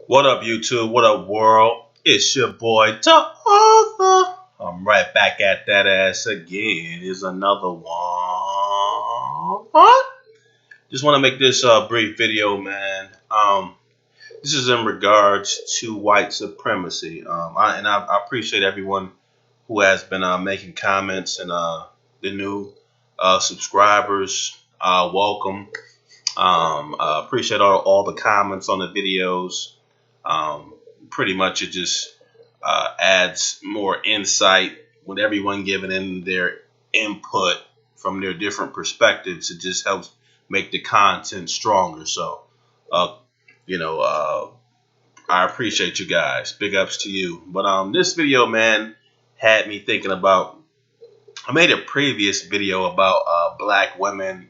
What up, YouTube? What up, world? It's your boy, the author. I'm right back at that ass again. Here's another one. What? Just want to make this brief video, man. This is in regards to white supremacy. I appreciate everyone who has been making comments and the new subscribers. Welcome. Appreciate all the comments on the videos. Pretty much it just adds more insight with everyone giving in their input from their different perspectives. It just helps make the content stronger. So, uh, I appreciate you guys. Big ups to you. But this video, man, had me thinking about. I made a previous video about black women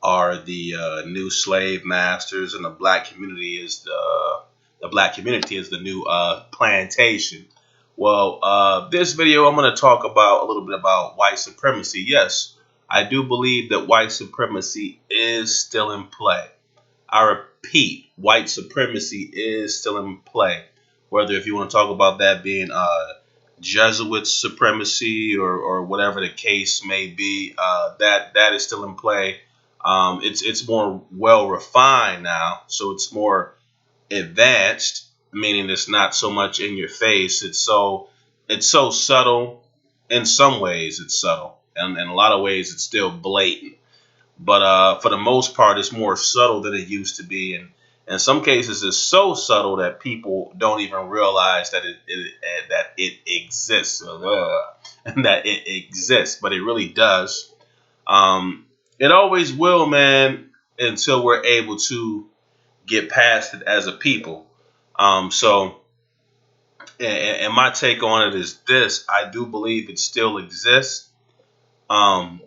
are the new slave masters, and the black community is the new plantation. Well, this video I'm going to talk about a little bit about white supremacy. Yes, I do believe that white supremacy is still in play. I repeat, white supremacy is still in play. Whether if you want to talk about that being Jesuit supremacy or whatever the case may be, that is still in play. It's more well refined now, so it's more advanced, meaning it's not so much in your face. It's so subtle. In some ways, it's subtle, and in a lot of ways, it's still blatant. But for the most part, it's more subtle than it used to be, and in some cases, it's so subtle that people don't even realize that it exists, and that it exists. But it really does. It always will, man, until we're able to get past it as a people. So, and my take on it is this: I do believe it still exists. I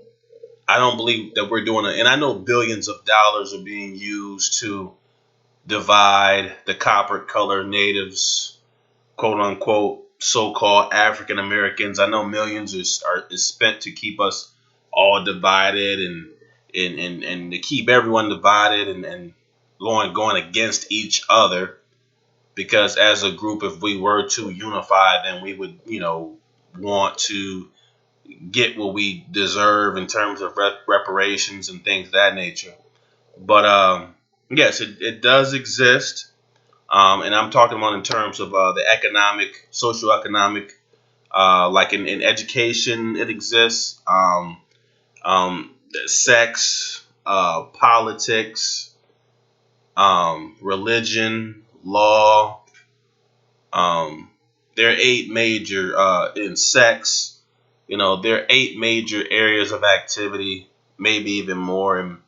don't believe that we're doing it, and I know billions of dollars are being used to divide the copper colored natives, quote unquote, so-called African Americans. I know millions is spent to keep us all divided and to keep everyone divided and going against each other, because as a group, if we were to unify, then we would want to get what we deserve in terms of reparations and things of that nature. But yes, it does exist, and I'm talking about in terms of the economic, social economic, like in education, it exists. Sex, politics, religion, law. There are eight major in sex. There are eight major areas of activity, maybe even more in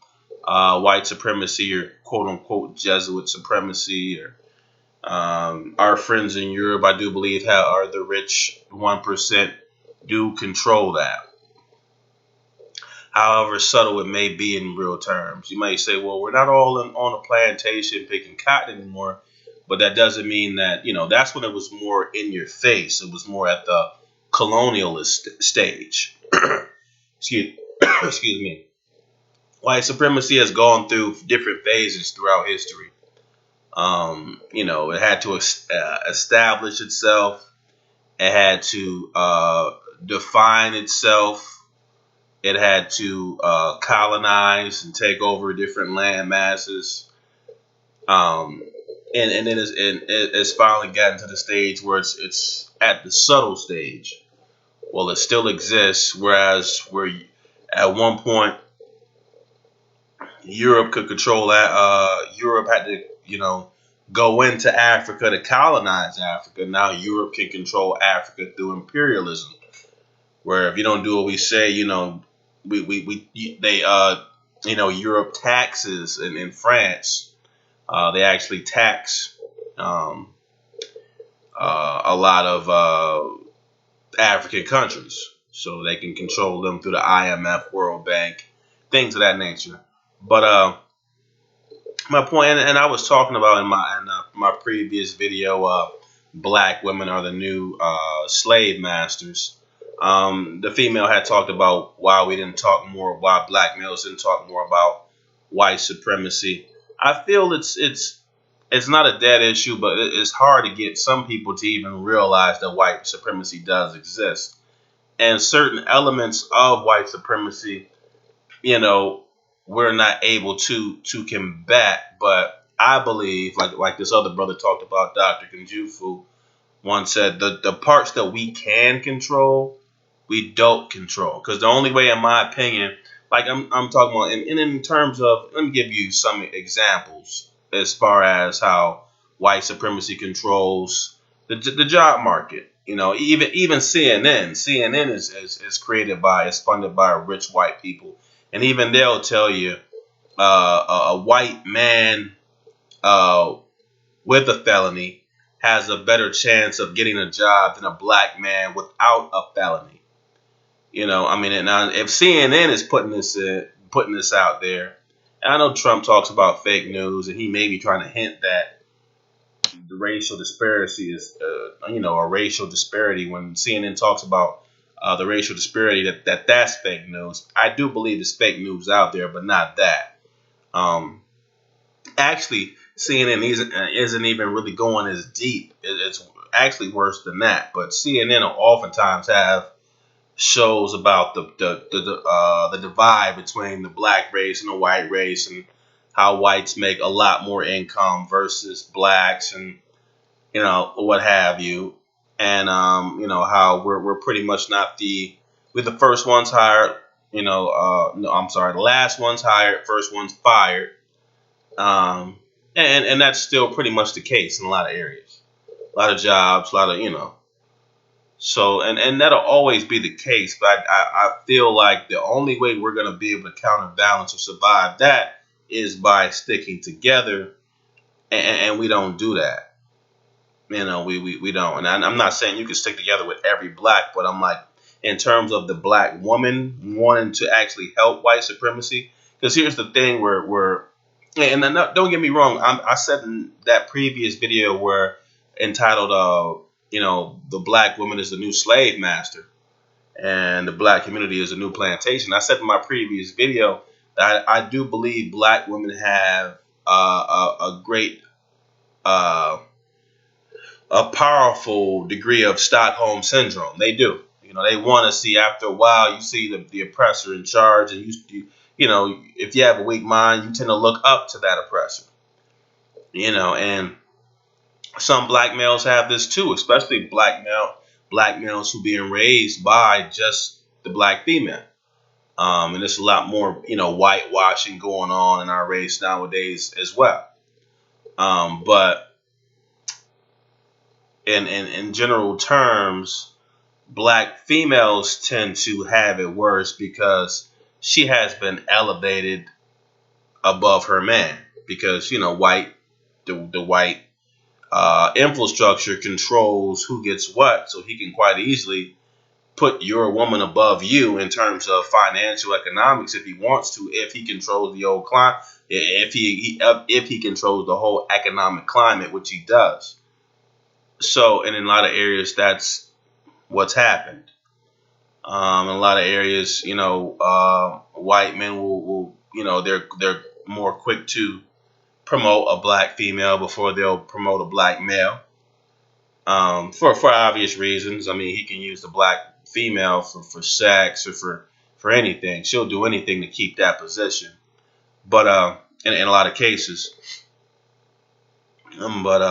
white supremacy or quote unquote Jesuit supremacy. Or our friends in Europe, I do believe, are the rich 1% do control that. However subtle it may be in real terms. You might say, well, we're not all on a plantation picking cotton anymore, but that doesn't mean that, that's when it was more in your face. It was more at the colonialist stage. excuse, excuse me. White supremacy has gone through different phases throughout history. It had to establish itself. It had to define itself. It had to colonize and take over different land masses. And then it's finally gotten to the stage where it's at the subtle stage. Well, it still exists, whereas where at one point Europe could control that. Europe had to, go into Africa to colonize Africa. Now Europe can control Africa through imperialism, where if you don't do what we say, Europe taxes in France. They actually tax a lot of African countries, so they can control them through the IMF, World Bank, things of that nature. But my point, and I was talking about in my previous video, black women are the new slave masters. The female had talked about why black males didn't talk more about white supremacy. I feel it's it's not a dead issue, but it's hard to get some people to even realize that white supremacy does exist. And certain elements of white supremacy, you know, we're not able to combat. But I believe, like this other brother talked about, Dr. Kunjufu once said, the parts that we can control, we don't control. Because the only way, in my opinion, like I'm talking about, and in terms of, let me give you some examples as far as how white supremacy controls the job market. You know, even CNN is created by, is funded by rich white people, and even they'll tell you a white man uh, with a felony has a better chance of getting a job than a black man without a felony. You know, I mean, and now if CNN is putting this out there, and I know Trump talks about fake news, and he may be trying to hint that the racial disparity is, a racial disparity. When CNN talks about the racial disparity, that's fake news. I do believe there's fake news out there, but not that. Um, Actually, CNN isn't even really going as deep. It's actually worse than that. But CNN will oftentimes have shows about the divide between the black race and the white race, and how whites make a lot more income versus blacks, and what have you, and how we're pretty much not we're the first ones hired. No, I'm sorry, the last ones hired, first ones fired. Um, and that's still pretty much the case in a lot of areas, a lot of jobs, a lot of So and that'll always be the case. But I feel like the only way we're gonna be able to counterbalance or survive that is by sticking together, and we don't do that. We don't. And I'm not saying you can stick together with every black, but I'm like, in terms of the black woman wanting to actually help white supremacy. Because here's the thing, where and don't get me wrong, I said in that previous video where entitled, the black woman is the new slave master, and the black community is a new plantation. I said in my previous video that I do believe black women have a great, a powerful degree of Stockholm syndrome. They do. They want to see, after a while, you see the oppressor in charge, and if you have a weak mind, you tend to look up to that oppressor. And some black males have this too, especially black males who being raised by just the black female. And there's a lot more, whitewashing going on in our race nowadays as well. But in general terms, black females tend to have it worse because she has been elevated above her man, because the white infrastructure controls who gets what, so he can quite easily put your woman above you in terms of financial economics if he wants to, if he controls the old climate, if he controls the whole economic climate, which he does. So, and in a lot of areas, that's what's happened. In a lot of areas, white men will they're more quick to promote a black female before they'll promote a black male. For obvious reasons. I mean, he can use the black female for sex, or for anything. She'll do anything to keep that position. But in a lot of cases, but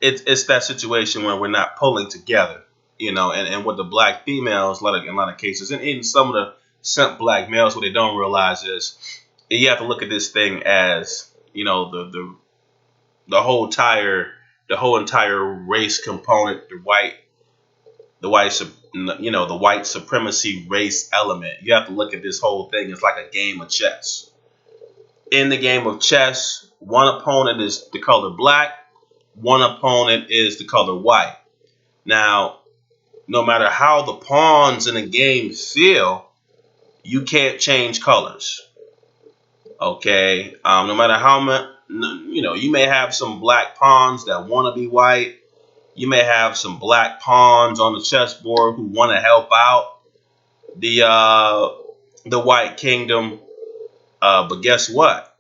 it's that situation where we're not pulling together. And with the black females, in a lot of cases, and even some of the simp black males, what they don't realize is, you have to look at this thing as, the whole entire race component, the white supremacy race element. You have to look at this whole thing as like a game of chess. In the game of chess, one opponent is the color black, one opponent is the color white. Now, no matter how the pawns in a game feel, you can't change colors. Okay, no matter how much, you may have some black pawns that want to be white. You may have some black pawns on the chessboard who want to help out the white kingdom. But guess what?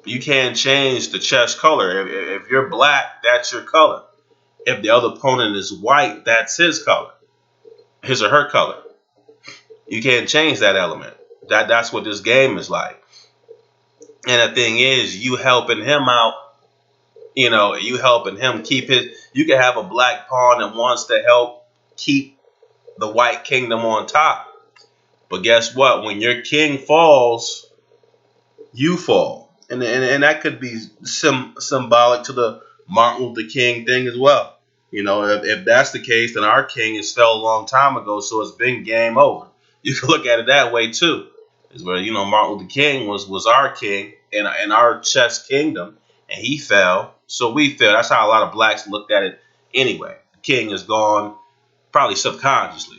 You can't change the chess color. If you're black, that's your color. If the other opponent is white, that's his color, his or her color. You can't change that element. That's what this game is like. And the thing is, you helping him out. You helping him keep his. You can have a black pawn that wants to help keep the white kingdom on top. But guess what? When your king falls, you fall, and that could be symbolic to the Martin Luther King thing as well. If that's the case, then our king has fell a long time ago, so it's been game over. You can look at it that way too. Is where Martin Luther King was our king in our chess kingdom, and he fell, so we fell. That's how a lot of blacks looked at it anyway. The king is gone, probably subconsciously.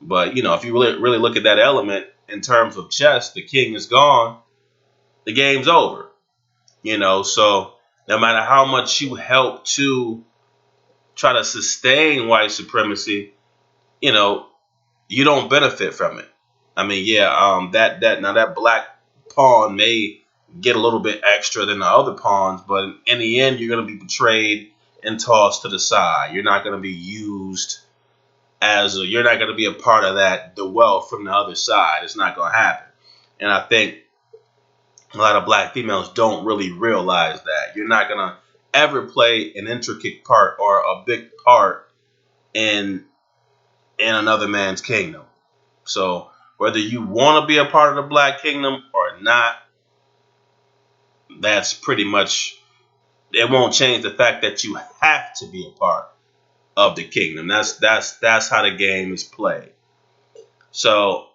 But if you really look at that element in terms of chess, the king is gone, the game's over. So no matter how much you help to try to sustain white supremacy, you don't benefit from it. I mean, yeah, that black pawn may get a little bit extra than the other pawns, but in the end, you're going to be betrayed and tossed to the side. You're not going to be used you're not going to be a part of the wealth from the other side. It's not going to happen. And I think a lot of black females don't really realize that. You're not going to ever play an intricate part or a big part in another man's kingdom. So whether you want to be a part of the black kingdom or not, that's pretty much, it won't change the fact that you have to be a part of the kingdom. That's how the game is played. So,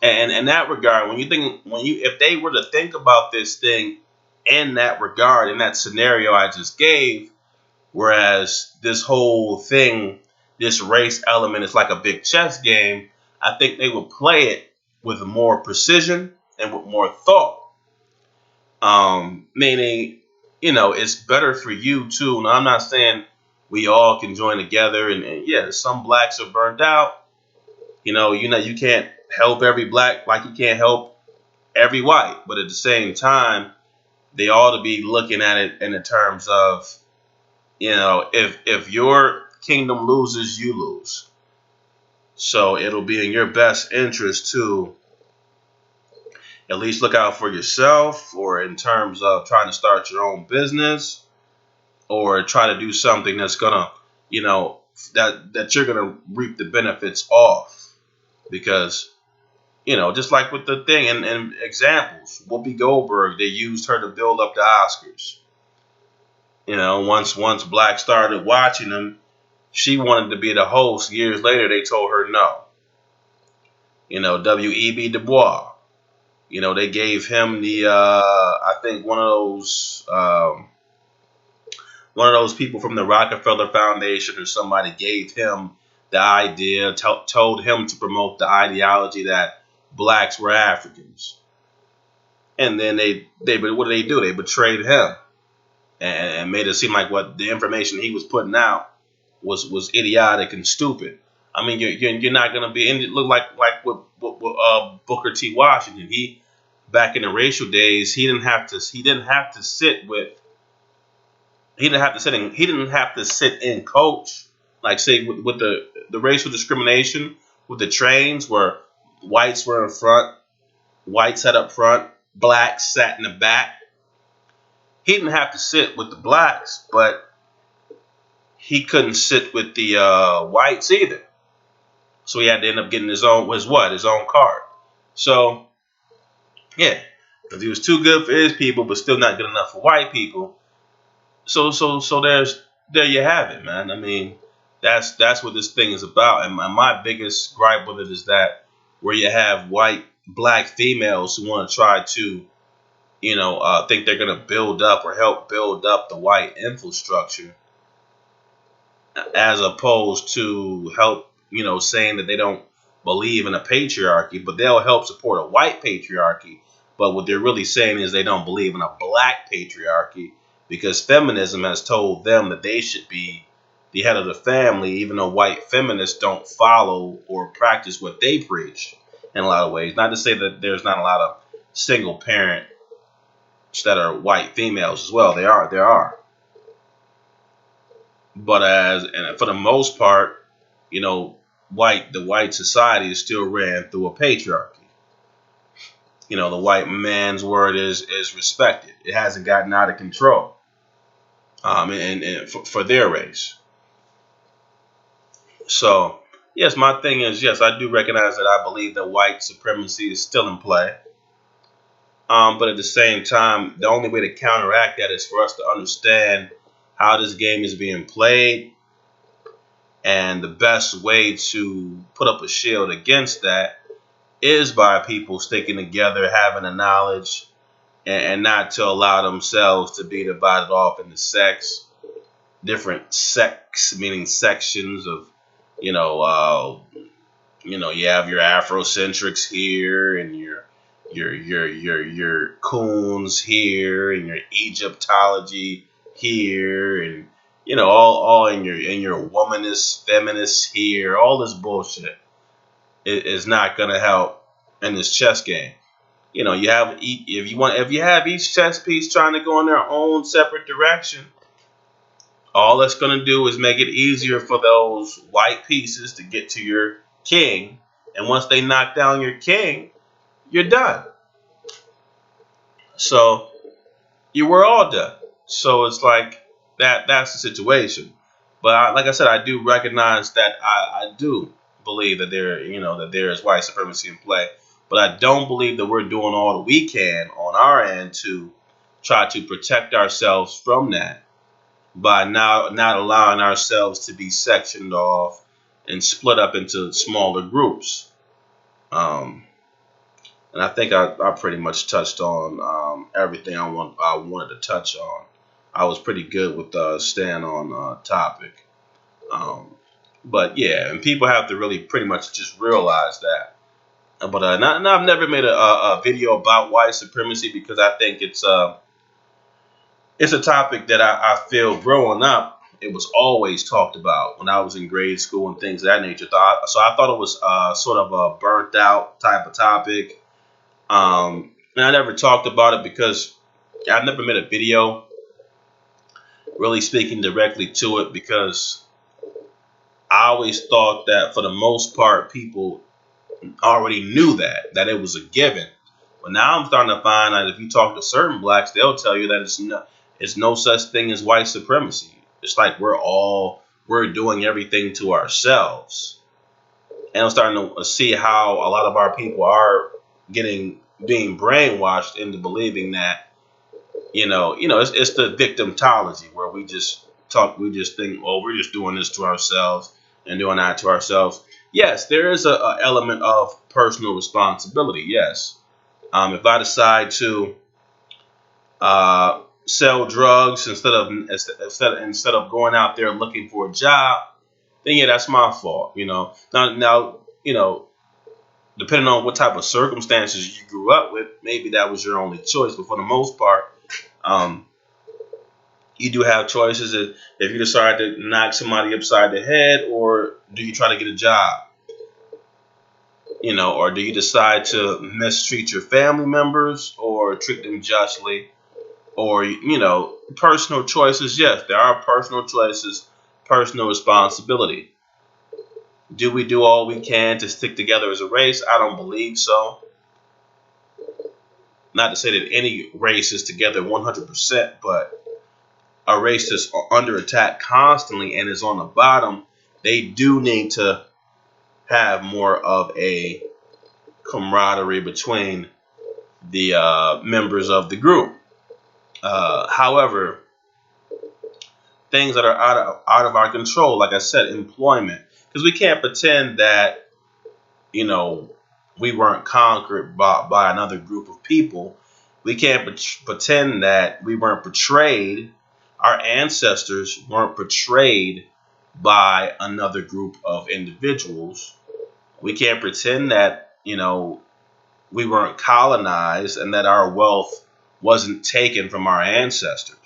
and in that regard, if they were to think about this thing in that regard, in that scenario I just gave, whereas this whole thing, this race element is like a big chess game, I think they would play it with more precision and with more thought. Meaning, it's better for you too. Now, I'm not saying we all can join together, and yeah, some blacks are burnt out. You can't help every black like you can't help every white, but at the same time, they ought to be looking at it in the terms of, if your kingdom loses, you lose. So it'll be in your best interest to at least look out for yourself, or in terms of trying to start your own business, or try to do something that's gonna, that you're gonna reap the benefits of. Because, just like with the thing and examples, Whoopi Goldberg, they used her to build up the Oscars. Once black started watching them, she wanted to be the host. Years later, they told her no. W.E.B. Du Bois. They gave him I think one of those people from the Rockefeller Foundation or somebody gave him the idea, told him to promote the ideology that blacks were Africans. And then what did they do? They betrayed him and made it seem like what the information he was putting out was idiotic and stupid. I mean, you're not gonna be. And it looked like with Booker T. Washington. He, back in the racial days, he didn't have to sit in coach, like say with the racial discrimination with the trains where whites were in front, whites sat up front, blacks sat in the back. He didn't have to sit with the blacks, but he couldn't sit with the whites either. So he had to end up getting his own card. So yeah, because he was too good for his people, but still not good enough for white people. So there you have it, man. I mean, that's what this thing is about. And my biggest gripe with it is that where you have black females who want to try to, think they're going to build up or help build up the white infrastructure, as opposed to help, saying that they don't believe in a patriarchy, but they'll help support a white patriarchy. But what they're really saying is they don't believe in a black patriarchy, because feminism has told them that they should be the head of the family, even though white feminists don't follow or practice what they preach in a lot of ways. Not to say that there's not a lot of single parent that are white females as well. There are. But and for the most part, you know, the white society is still ran through a patriarchy. You know, the white man's word is respected. It hasn't gotten out of control. And for their race. So, yes, my thing is, yes, I do recognize that I believe that white supremacy is still in play. But at the same time, the only way to counteract that is for us to understand how this game is being played, and the best way to put up a shield against that is by people sticking together, having the knowledge, and not to allow themselves to be divided off into different sects, meaning sections of, you know, you have your Afrocentrics here, and your Coons here, and your Egyptology here, and all in your womanist, feminists here. All this bullshit is not gonna help in this chess game. If you have each chess piece trying to go in their own separate direction, all that's going to do is make it easier for those white pieces to get to your king. And once they knock down your king, you're done. So you were all done. So it's like that's the situation. But like I said, I do recognize that I do believe that there is white supremacy in play. But I don't believe that we're doing all that we can on our end to try to protect ourselves from that, by not allowing ourselves to be sectioned off and split up into smaller groups. And I think I pretty much touched on everything I wanted to touch on. I was pretty good with staying on topic. But yeah, and people have to really pretty much just realize that. But I've never made a video about white supremacy, because I think it's a topic that I feel growing up, it was always talked about when I was in grade school and things of that nature. So I thought it was sort of a burnt out type of topic. And I never talked about it because I never made a video really speaking directly to it, because I always thought that for the most part people already knew that it was a given. But now I'm starting to find that if you talk to certain blacks, they'll tell you that it's no such thing as white supremacy. It's like we're doing everything to ourselves. And I'm starting to see how a lot of our people are being brainwashed into believing that, it's the victimology, where we just think, oh, we're just doing this to ourselves and doing that to ourselves. Yes, there is a element of personal responsibility. Yes. If I decide to sell drugs instead of going out there looking for a job, then yeah, that's my fault. Now, depending on what type of circumstances you grew up with, maybe that was your only choice. But for the most part, you do have choices. If you decide to knock somebody upside the head, or do you try to get a job? Or do you decide to mistreat your family members or treat them justly? Or, personal choices. Yes, there are personal choices, personal responsibility. Do we do all we can to stick together as a race? I don't believe so. Not to say that any race is together 100%, but a race that's under attack constantly and is on the bottom, they do need to have more of a camaraderie between the members of the group. However, things that are out of our control, like I said, employment, because we can't pretend that we weren't conquered by another group of people. We can't pretend that we weren't betrayed. Our ancestors weren't betrayed by another group of individuals. We can't pretend that we weren't colonized and that our wealth wasn't taken from our ancestors.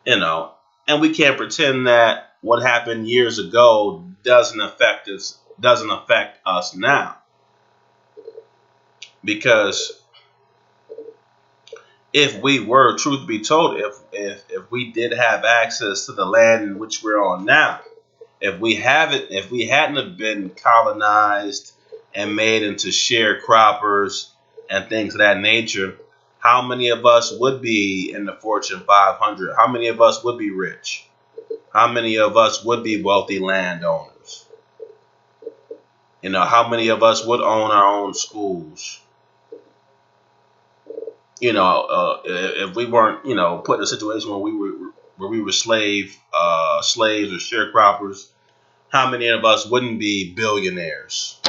And we can't pretend that what happened years ago doesn't affect us now. Because if we were, truth be told, if we did have access to the land in which we're on now, if we hadn't have been colonized and made into sharecroppers and things of that nature, how many of us would be in the Fortune 500? How many of us would be rich? How many of us would be wealthy landowners? How many of us would own our own schools? If we weren't, put in a situation where we were slaves or sharecroppers, how many of us wouldn't be billionaires?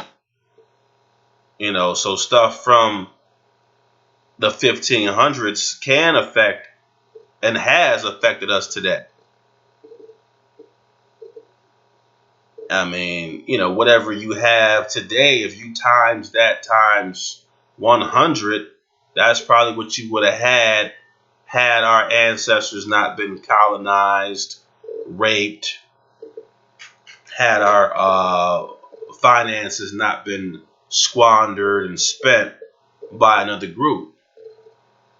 So stuff from the 1500s can affect and has affected us today. I mean, whatever you have today, if you times that times 100, that's probably what you would have had our ancestors not been colonized, raped, had our finances not been squandered and spent by another group.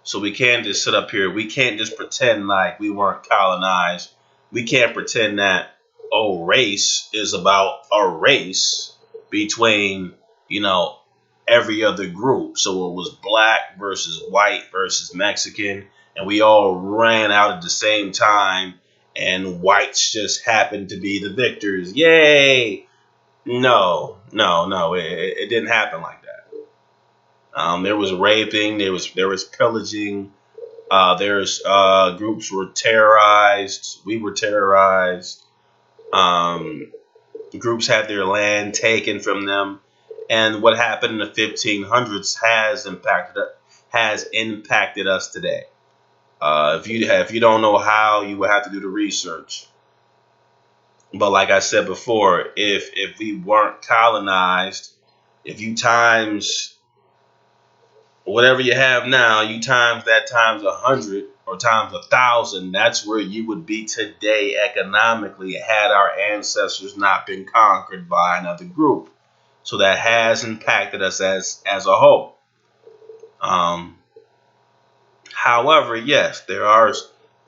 So we can't just sit up here. We can't just pretend like we weren't colonized. We can't pretend that, race is about a race between, every other group. So it was black versus white versus Mexican, and we all ran out at the same time, and whites just happened to be the victors. Yay! No, it didn't happen like that. There was raping, there was pillaging, there's groups were terrorized, we were terrorized. Groups had their land taken from them, and what happened in the 1500s has impacted us today. If you don't know how, you would have to do the research. But like I said before, if we weren't colonized, if you times whatever you have now, you times that times 100 or times 1,000, that's where you would be today economically had our ancestors not been conquered by another group. So that has impacted us as a whole. However, yes, there are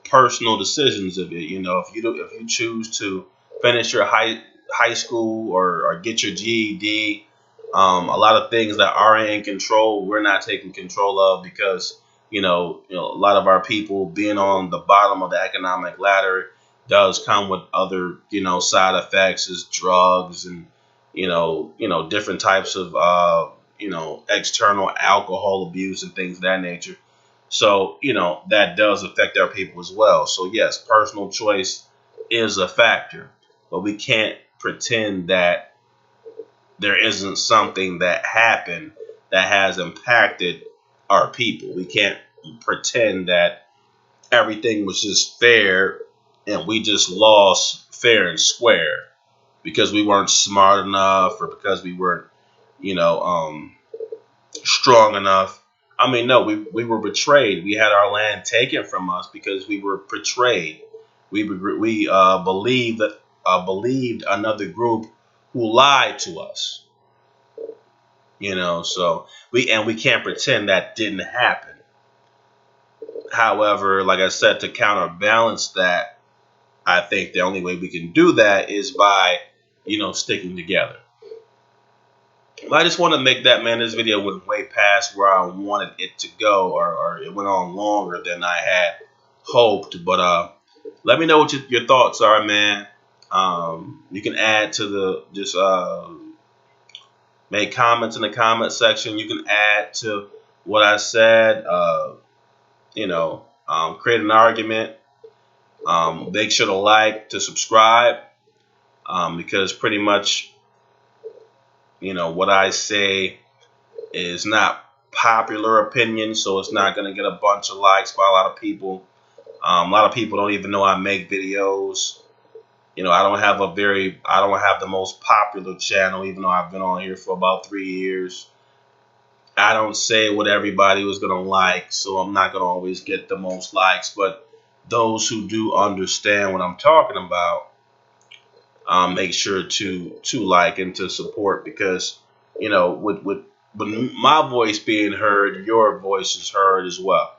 personal decisions of it. If you choose to finish your high school or get your GED, a lot of things that are in control, we're not taking control of because, a lot of our people being on the bottom of the economic ladder does come with other, side effects as drugs and, different types of, external alcohol abuse and things of that nature. So, that does affect our people as well. So, yes, personal choice is a factor, but we can't pretend that there isn't something that happened that has impacted our people. We can't pretend that everything was just fair and we just lost fair and square because we weren't smart enough or because we weren't, strong enough. I mean, no, we were betrayed. We had our land taken from us because we were betrayed. We believed another group who lied to us. So we can't pretend that didn't happen. However, like I said, to counterbalance that, I think the only way we can do that is by, sticking together. I just want to make that, man, this video went way past where I wanted it to go, or it went on longer than I had hoped. But let me know what your thoughts are, man. You can add to just make comments in the comment section. You can add to what I said. Create an argument. Make sure to like, to subscribe, because pretty much, what I say is not popular opinion, so it's not going to get a bunch of likes by a lot of people. A lot of people don't even know I make videos. I don't have the most popular channel, even though I've been on here for about 3 years. I don't say what everybody was going to like, so I'm not going to always get the most likes. But those who do understand what I'm talking about, make sure to like and to support, because, with my voice being heard, your voice is heard as well.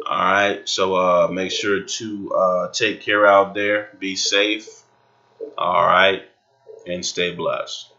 All right. So make sure to take care out there. Be safe. All right. And stay blessed.